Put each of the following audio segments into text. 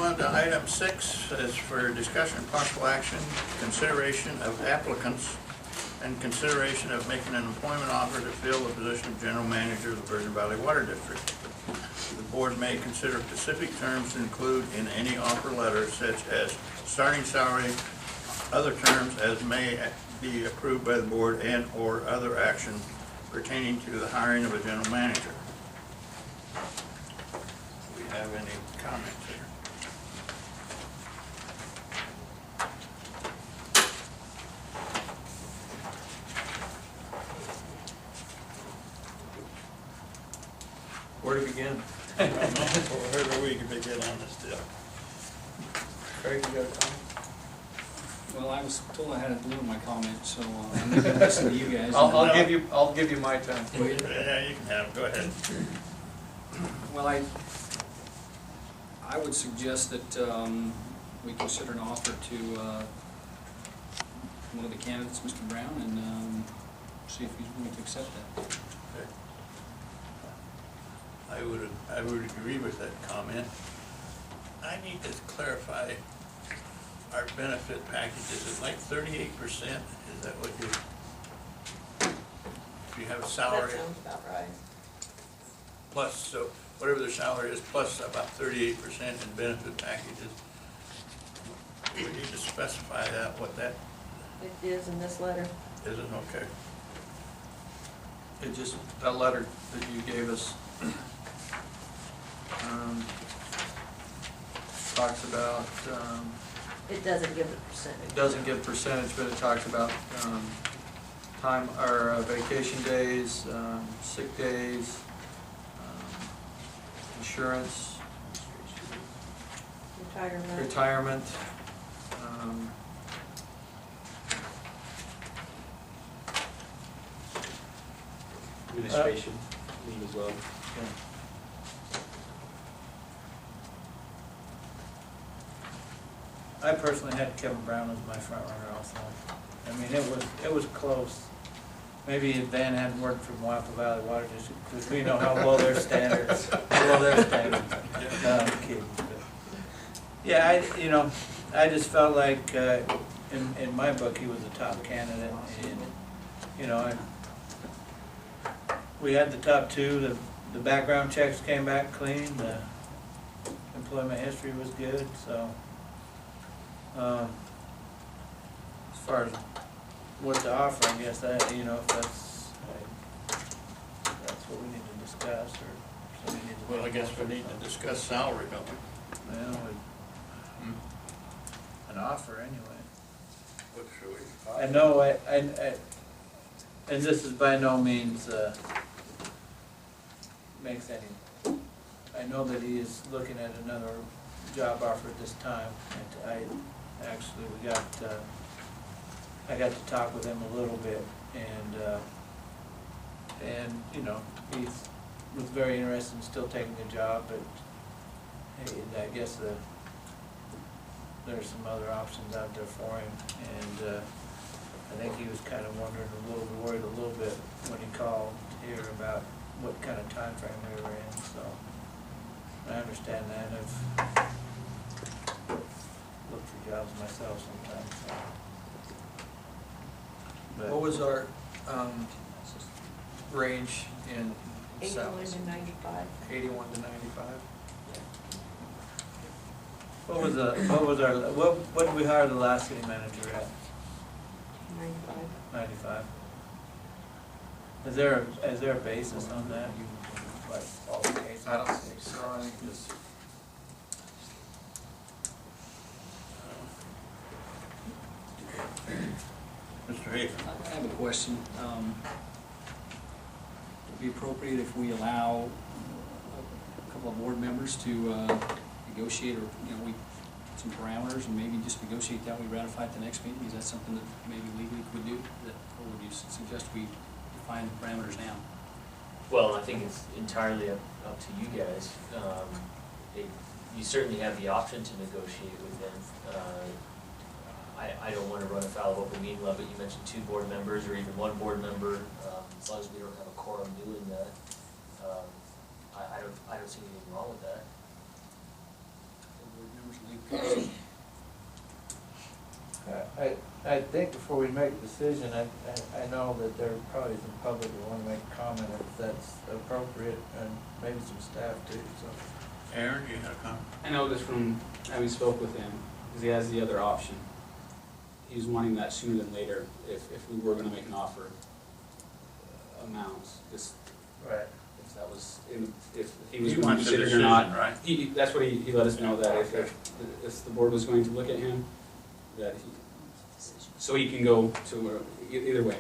on to item 6, as for discussion and possible action, consideration of applicants and consideration of making an employment offer to fill the position of general manager of the Virgin Valley Water District. The board may consider specific terms to include in any offer letter, such as starting salary, other terms as may be approved by the board, and or other action pertaining to the hiring of a general manager. Do we have any comments here? Where to begin? I don't know, wherever we can begin on this deal. Craig, you got a comment? Well, I was told I had to limit my comment, so I'm going to listen to you guys. I'll give you my time. Yeah, you can have it, go ahead. Well, I would suggest that we consider an offer to one of the candidates, Mr. Brown, and see if he's willing to accept that. Okay. I would agree with that comment. I need to clarify our benefit packages. Is it like 38%? Is that what if you have a salary? That sounds about right. Plus, so whatever their salary is, plus about 38% in benefit packages. We need to specify that, what that It is in this letter. isn't, okay. It just, that letter that you gave us talks about, It doesn't give the percentage. it doesn't give percentage, but it talks about time, or vacation days, sick days, insurance, retirement, administration, leave as well. yeah. I personally had Kevin Brown as my front runner also. I mean, it was close. Maybe if Van hadn't worked for Wappo Valley Water District, because we know how low their standards, No, I'm kidding. But yeah, I just felt like, in my book, he was the top candidate, and, we had the top two, the background checks came back clean, the employment history was good, so. As far as what to offer, I guess that, if that's what we need to discuss, or somebody needs to. Well, I guess we need to discuss salary, don't we? Well, an offer anyway. What should we? I know, and this is by no means, makes any, I know that he is looking at another job offer at this time, and I got to talk with him a little bit, and he was very interested in still taking the job, but I guess there's some other options out there for him, and I think he was kind of worried a little bit when he called here about what kind of time frame we were in, so I understand that. I've looked for jobs myself sometimes, so. But What was our range in 81 salaries? to 95. 81 to 95? what did we hire the last city manager at? 95. 95. Is there a basis on that? Like qualifications? I don't think so. I think it's, Mr. Hafer. I have a question. Would it be appropriate if we allow a couple of board members to negotiate, or, some parameters, and maybe just negotiate that we ratify at the next meeting? Is that something that maybe legally could do? Or would you suggest we define the parameters now? Well, I think it's entirely up to you guys. You certainly have the option to negotiate with them. I don't want to run afoul of open meeting law, but you mentioned 2 board members or even 1 board member. As long as we don't have a quorum doing that, I don't see anything wrong with that. board members and legal counsel. I think before we make a decision, I know that there are probably some public that want to make a comment if that's appropriate, and maybe some staff too, so. Aaron, you had a comment? I know this from having spoke with him, because he has the other option. He's wanting that sooner than later, if we were gonna make an offer amounts, just Right. if that was, if he was He going to wants a consider it or decision, not. right? That's what he let us know, that Okay. if the board was going to look at him, that so he can go to, either way,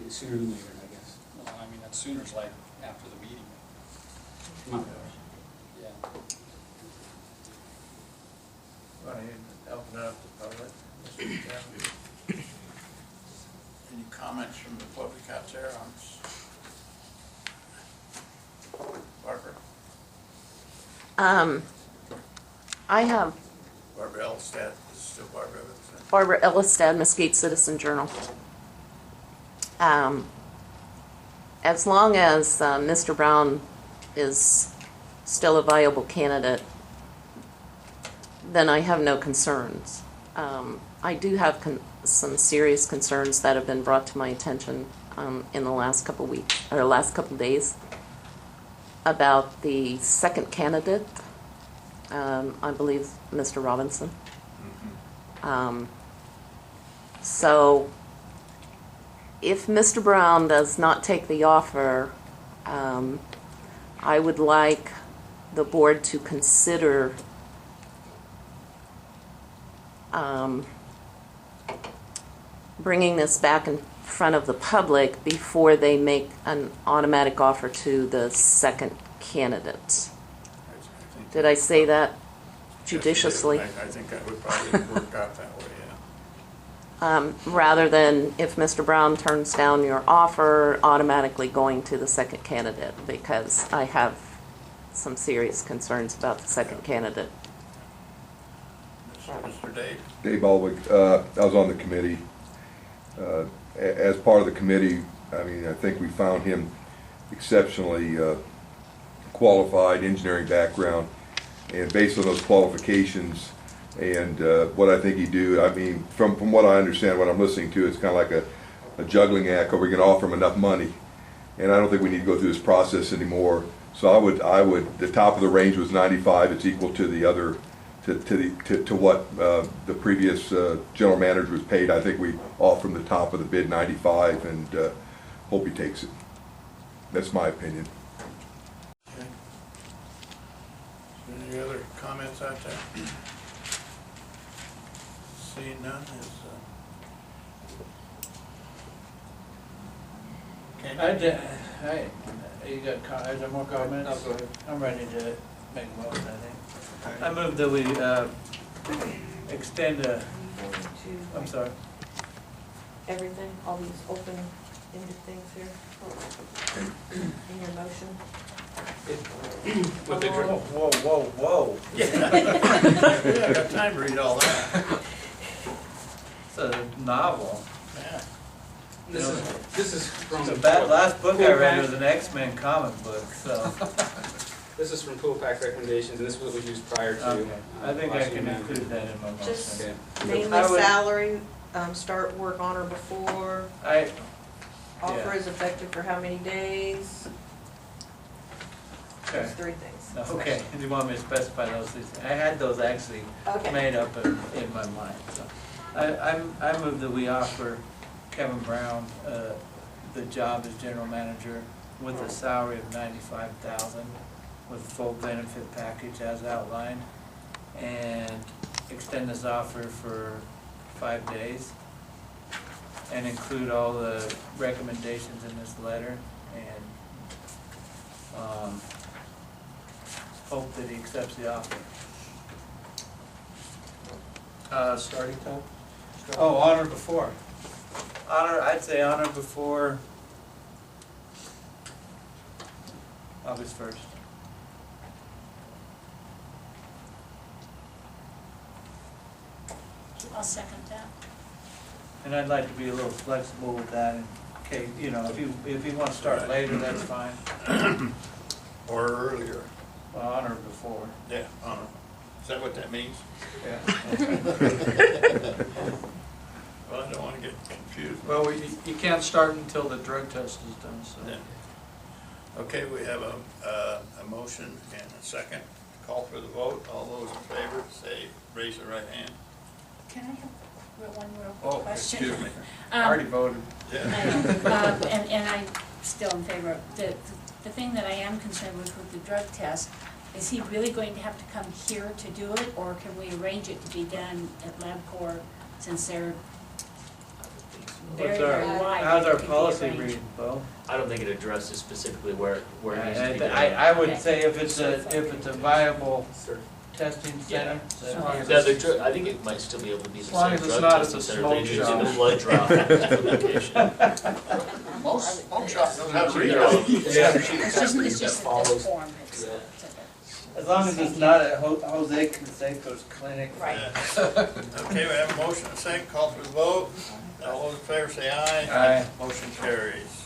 sooner than later, I guess. Well, I mean, that sooner's like after the meeting. Come on. Yeah. Want to open it up to public, Mr. Chairman? Any comments from the public out there on this? Barbara? I have Barbara Elstad, this is still Barbara Elstad. Barbara Elistad, Mesquite Citizen Journal. As long as Mr. Brown is still a viable candidate, then I have no concerns. I do have some serious concerns that have been brought to my attention in the last couple weeks, or last couple days, about the second candidate, I believe Mr. Robinson. So if Mr. Brown does not take the offer, I would like the board to consider bringing this back in front of the public before they make an automatic offer to the second candidate. Did I say that judiciously? I think that would probably work out that way, yeah. Rather than if Mr. Brown turns down your offer, automatically going to the second candidate, because I have some serious concerns about the second candidate. Mr. Dave? Dave Baldwick, I was on the committee. As part of the committee, I mean, I think we found him exceptionally qualified, engineering background, and based on those qualifications and what I think he do, I mean, from what I understand, what I'm listening to, it's kind of like a juggling act. Are we going to offer him enough money? And I don't think we need to go through this process anymore. So I would. The top of the range was 95. It's equal to the other, to what the previous general manager was paid. I think we offer him the top of the bid, 95, and hope he takes it. That's my opinion. Okay. Any other comments out there? Seeing none, is, You got, is there more comments? No, go ahead. I'm ready to make a motion, I think. I move that we extend I'm sorry. Everything, all these open-ended things here in your motion. With the Whoa. yeah, I got time to read all that. It's a novel. Yeah. This is from. The last book I read was an X-Men comic book, so. This is from Poolpack recommendations, and this is what was used prior to. Okay. I think I last can year. include that in my motion. Just Okay. mainly I would- salary, start work on or before, Yeah. offer is effective for how many days? Okay. Those three things. Okay, do you want me to specify those things? I had those actually Okay. made up in my mind, so. I move that we offer Kevin Brown, the job as general manager with a salary of $95,000 with a full benefit package as outlined, and extend this offer for 5 days, and include all the recommendations in this letter, and, hope that he accepts the offer. Starting time? Oh, honor before. I'd say honor before August 1st. I'll second that. And I'd like to be a little flexible with that in case, you know, if you want to start later, that's fine. Or earlier. Well, honor before. Yeah, on Is that what that means? Yeah. Well, I don't want to get confused. Well, you can't start until the drug test is done, so. Yeah. Okay, we have a motion and a second. Call for the vote. All those in favor, say, raise your right hand. Can I have one real Oh, quick question? excuse me. Already voted. Yeah. I know, and I'm still in favor of, the thing that I am concerned with the drug test, is he really going to have to come here to do it, or can we arrange it to be done at LabCorp, since they're very, What's very our, wide? how's it our could be policy arranged. reading, Bo? I don't think it addresses specifically where it needs to be done. I would Okay. say if it's a viable testing center, Yeah. as long as Now, it's- I think it might still be able to be the As long same as it's drug not at testing the center, smoke they just do the shop. blood draw application. Most smoke shops don't have to read Yeah. it. It's just that this form, it's a- as long as it's not at Jose Canseco's clinic. Right. Yeah. Okay, we have a motion and a second. Call for the vote. All those in favor, say aye. Aye. Motion carries.